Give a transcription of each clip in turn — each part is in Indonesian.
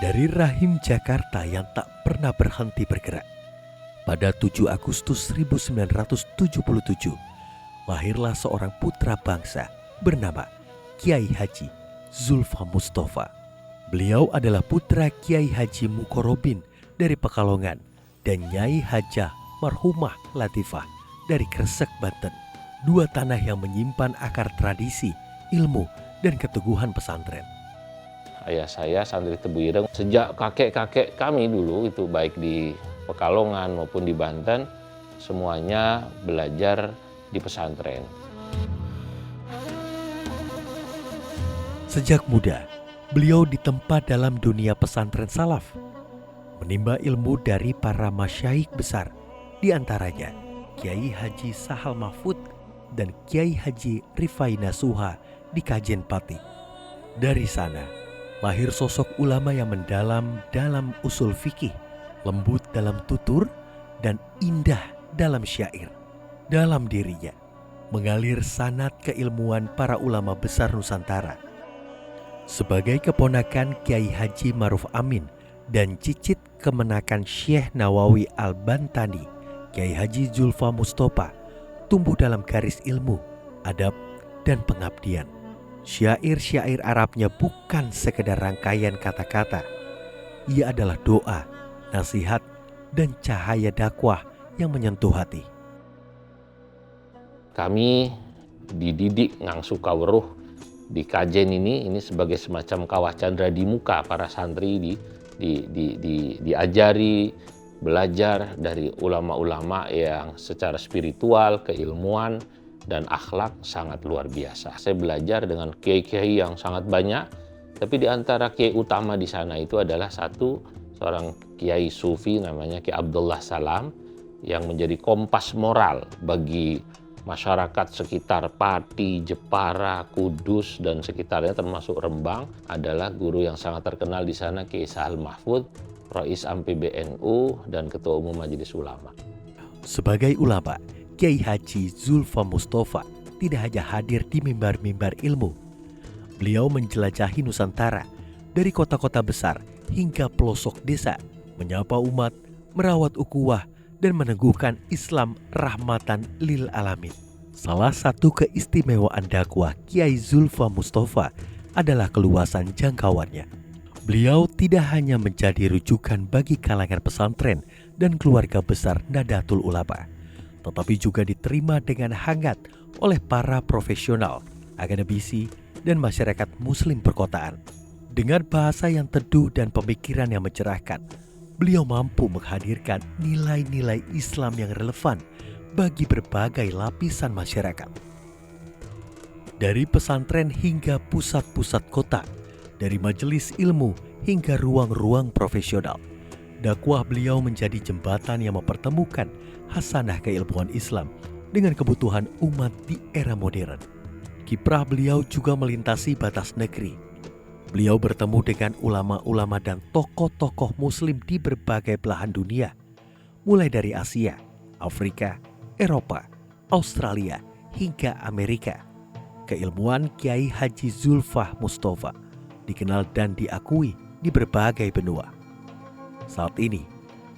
Dari rahim Jakarta yang tak pernah berhenti bergerak, pada 7 Agustus 1977, lahirlah seorang putra bangsa bernama Kiai Haji Zulfa Mustafa. Beliau adalah putra Kiai Haji Mukorobin dari Pekalongan dan Nyai Hajah Marhumah Latifah dari Kresek, Banten. Dua tanah yang menyimpan akar tradisi, ilmu, dan keteguhan pesantren. Ayah saya santri Tebu Ireng sejak kakek-kakek kami dulu itu baik di Pekalongan maupun di Banten semuanya belajar di pesantren. Sejak muda, beliau ditempa dalam dunia pesantren salaf, menimba ilmu dari para masyaikh besar, di antaranya Kiai Haji Sahal Mahfud dan Kiai Haji Rifai Nasuha di Kajen Pati. Dari sana, lahir sosok ulama yang mendalam dalam usul fikih, lembut dalam tutur, dan indah dalam syair. Dalam dirinya mengalir sanad keilmuan para ulama besar Nusantara. Sebagai keponakan Kiai Haji Maruf Amin dan cicit kemenakan Syekh Nawawi Al-Bantani, Kiai Haji Zulfa Mustafa tumbuh dalam garis ilmu, adab, dan pengabdian. Syair-syair Arabnya bukan sekedar rangkaian kata-kata. Ia adalah doa, nasihat, dan cahaya dakwah yang menyentuh hati. Kami dididik ngangsu kawruh di Kajen ini sebagai semacam kawah candra di muka para santri diajari belajar dari ulama-ulama yang secara spiritual, keilmuan, dan akhlak sangat luar biasa. Saya belajar dengan kiai-kiai yang sangat banyak, tapi di antara kiai utama di sana itu adalah seorang kiai sufi namanya Kiai Abdullah Salam yang menjadi kompas moral bagi masyarakat sekitar Pati, Jepara, Kudus, dan sekitarnya termasuk Rembang. Adalah guru yang sangat terkenal di sana, Kiai Sahal Mahfud, Rais Am PBNU, dan Ketua Umum Majelis Ulama. Sebagai ulama, Kiai Haji Zulfa Mustafa tidak hanya hadir di mimbar-mimbar ilmu. Beliau menjelajahi Nusantara dari kota-kota besar hingga pelosok desa, menyapa umat, merawat ukhuwah, dan meneguhkan Islam rahmatan lil alamin. Salah satu keistimewaan dakwah Kiai Zulfa Mustafa adalah keluasan jangkauannya. Beliau tidak hanya menjadi rujukan bagi kalangan pesantren dan keluarga besar Nahdlatul Ulama, tetapi juga diterima dengan hangat oleh para profesional, akademisi, dan masyarakat muslim perkotaan. Dengan bahasa yang teduh dan pemikiran yang mencerahkan, beliau mampu menghadirkan nilai-nilai Islam yang relevan bagi berbagai lapisan masyarakat. Dari pesantren hingga pusat-pusat kota, dari majelis ilmu hingga ruang-ruang profesional, dakwah beliau menjadi jembatan yang mempertemukan hasanah keilmuan Islam dengan kebutuhan umat di era modern. Kiprah beliau juga melintasi batas negeri. Beliau bertemu dengan ulama-ulama dan tokoh-tokoh muslim di berbagai belahan dunia, mulai dari Asia, Afrika, Eropa, Australia, hingga Amerika. Keilmuan Kiai Haji Zulfa Mustafa dikenal dan diakui di berbagai benua. Saat ini,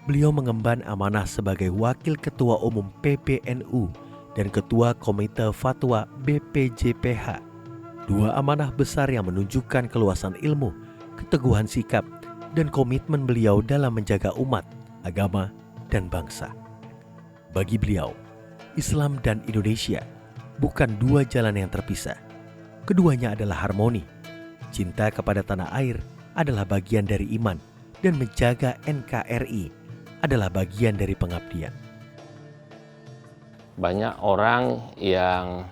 beliau mengemban amanah sebagai Wakil Ketua Umum PBNU dan Ketua Komite Fatwa BPJPH. Dua amanah besar yang menunjukkan keluasan ilmu, keteguhan sikap, dan komitmen beliau dalam menjaga umat, agama, dan bangsa. Bagi beliau, Islam dan Indonesia bukan dua jalan yang terpisah. Keduanya adalah harmoni. Cinta kepada tanah air adalah bagian dari iman, dan menjaga NKRI adalah bagian dari pengabdian. Banyak orang yang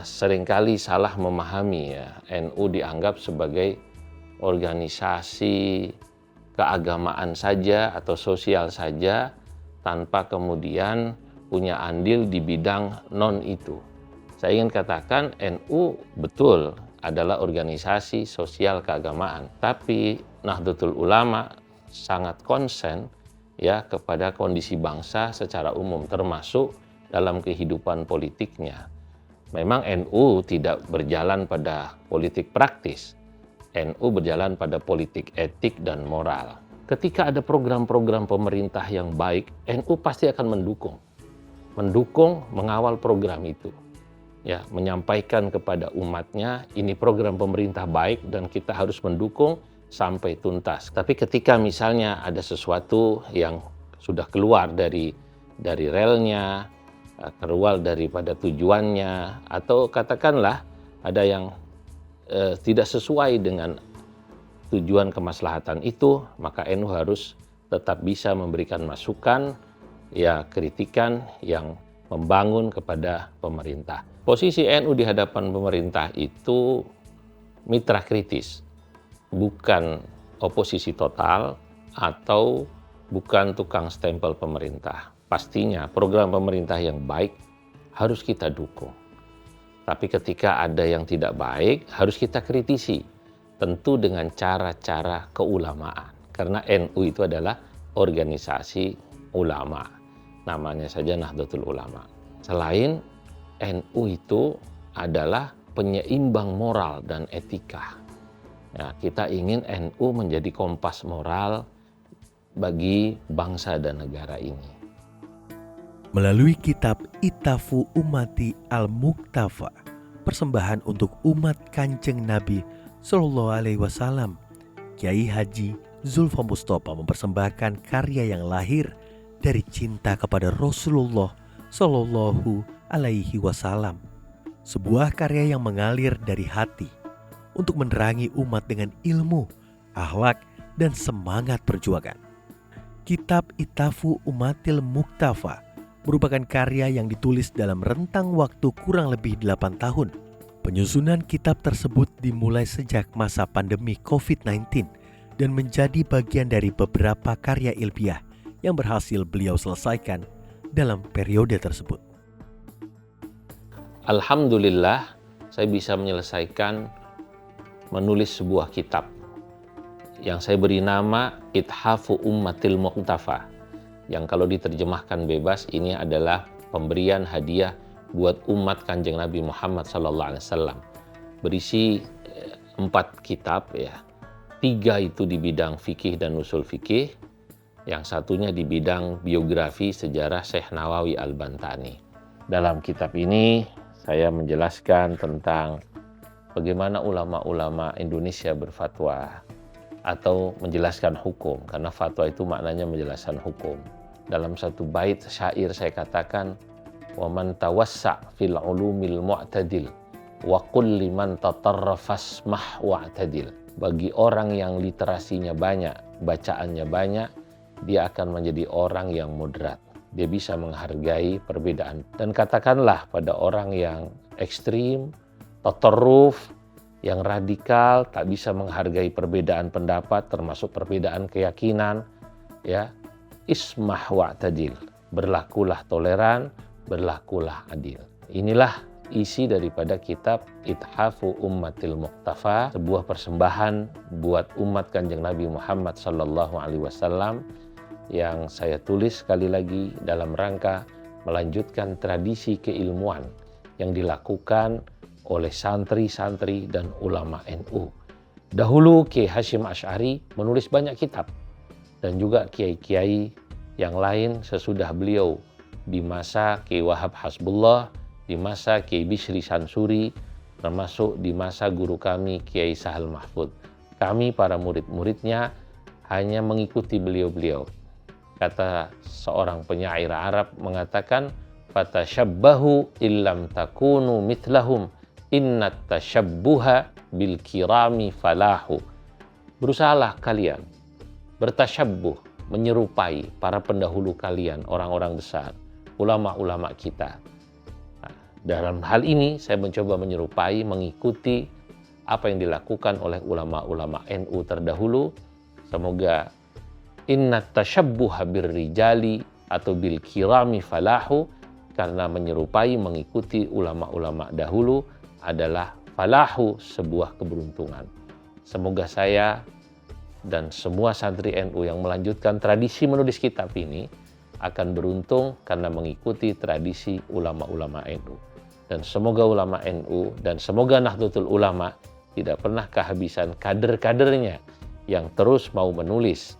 seringkali salah memahami ya, NU dianggap sebagai organisasi keagamaan saja atau sosial saja tanpa kemudian punya andil di bidang non itu. Saya ingin katakan NU betul adalah organisasi sosial keagamaan, tapi Nahdlatul Ulama sangat konsen ya kepada kondisi bangsa secara umum, termasuk dalam kehidupan politiknya. Memang NU tidak berjalan pada politik praktis. NU berjalan pada politik etik dan moral. Ketika ada program-program pemerintah yang baik, NU pasti akan mendukung, mengawal program itu. Ya, menyampaikan kepada umatnya, ini program pemerintah baik dan kita harus mendukung sampai tuntas. Tapi ketika misalnya ada sesuatu yang sudah keluar dari relnya, keluar daripada tujuannya, atau katakanlah ada yang tidak sesuai dengan tujuan kemaslahatan itu, maka NU harus tetap bisa memberikan masukan, ya kritikan yang membangun kepada pemerintah. Posisi NU di hadapan pemerintah itu mitra kritis, bukan oposisi total atau bukan tukang stempel pemerintah. Pastinya program pemerintah yang baik harus kita dukung. Tapi ketika ada yang tidak baik, harus kita kritisi. Tentu dengan cara-cara keulamaan. Karena NU itu adalah organisasi ulama. Namanya saja Nahdlatul Ulama. Selain NU itu adalah penyeimbang moral dan etika. Ya, kita ingin NU menjadi kompas moral bagi bangsa dan negara ini. Melalui kitab Itafu Ummati Al-Muqtafa, persembahan untuk umat Kanjeng Nabi Sallallahu Alaihi Wasallam, Kiai Haji Zulfa Mustofa mempersembahkan karya yang lahir dari cinta kepada Rasulullah Sallallahu Alaihi Wasallam. Sebuah karya yang mengalir dari hati untuk menerangi umat dengan ilmu, akhlak, dan semangat perjuangan. Kitab Itafu Ummatil Muqtafa merupakan karya yang ditulis dalam rentang waktu kurang lebih 8 tahun. Penyusunan kitab tersebut dimulai sejak masa pandemi COVID-19 dan menjadi bagian dari beberapa karya ilmiah yang berhasil beliau selesaikan dalam periode tersebut. Alhamdulillah, saya bisa menyelesaikan menulis sebuah kitab yang saya beri nama Ithafu Ummatil Muqtafa. Yang kalau diterjemahkan bebas, ini adalah pemberian hadiah buat umat Kanjeng Nabi Muhammad SAW. Berisi 4 kitab, ya. 3 itu di bidang fikih dan usul fikih, yang satunya di bidang biografi sejarah Syekh Nawawi Al-Bantani. Dalam kitab ini saya menjelaskan tentang bagaimana ulama-ulama Indonesia berfatwa atau menjelaskan hukum, karena fatwa itu maknanya menjelaskan hukum. Dalam satu bait syair saya katakan, wa man tawassa' fil ulumil mu'tadil wa qul liman tatarrafas mah wa'tadil. Bagi orang yang literasinya banyak, bacaannya banyak, dia akan menjadi orang yang moderat. Dia bisa menghargai perbedaan. Dan katakanlah pada orang yang ekstrim, tatarruf, yang radikal, tak bisa menghargai perbedaan pendapat, termasuk perbedaan keyakinan, ya, ismah wa'tadil, berlakulah toleran, berlakulah adil. Inilah isi daripada kitab Ithafu Ummatil Muqtafa, sebuah persembahan buat umat Kanjeng Nabi Muhammad Sallallahu Alaihi Wasallam yang saya tulis sekali lagi dalam rangka melanjutkan tradisi keilmuan yang dilakukan oleh santri-santri dan ulama NU. Dahulu Kiai Hasyim Asy'ari menulis banyak kitab, dan juga kiai-kiai yang lain sesudah beliau, di masa Kiai Wahab Hasbullah, di masa Kiai Bishri Sansuri, termasuk di masa guru kami Kiai Sahal Mahfud. Kami para murid-muridnya hanya mengikuti beliau-beliau. Kata seorang penyair Arab mengatakan, fatashabbahu illam takunu mithlahum innat tashabbuha bil kirami falahu. Berusahalah kalian bertasyabbuh, menyerupai para pendahulu kalian, orang-orang besar, ulama-ulama kita. Nah, dalam hal ini saya mencoba menyerupai, mengikuti apa yang dilakukan oleh ulama-ulama NU terdahulu. Semoga innat tashabbuha birrijali atau bil kirami falahu, karena menyerupai, mengikuti ulama-ulama dahulu adalah falahu, sebuah keberuntungan. Semoga saya dan semua santri NU yang melanjutkan tradisi menulis kitab ini akan beruntung karena mengikuti tradisi ulama-ulama NU. Dan semoga ulama NU dan semoga Nahdlatul Ulama tidak pernah kehabisan kader-kadernya yang terus mau menulis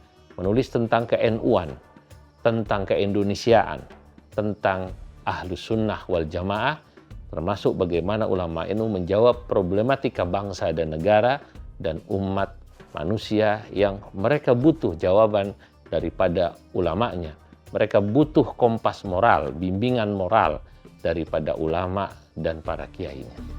tentang ke-NU-an, tentang keindonesiaan, tentang Ahlus Sunnah wal Jamaah, termasuk bagaimana ulama NU menjawab problematika bangsa dan negara dan umat manusia yang mereka butuh jawaban daripada ulamanya. Mereka butuh kompas moral, bimbingan moral daripada ulama dan para kiainya.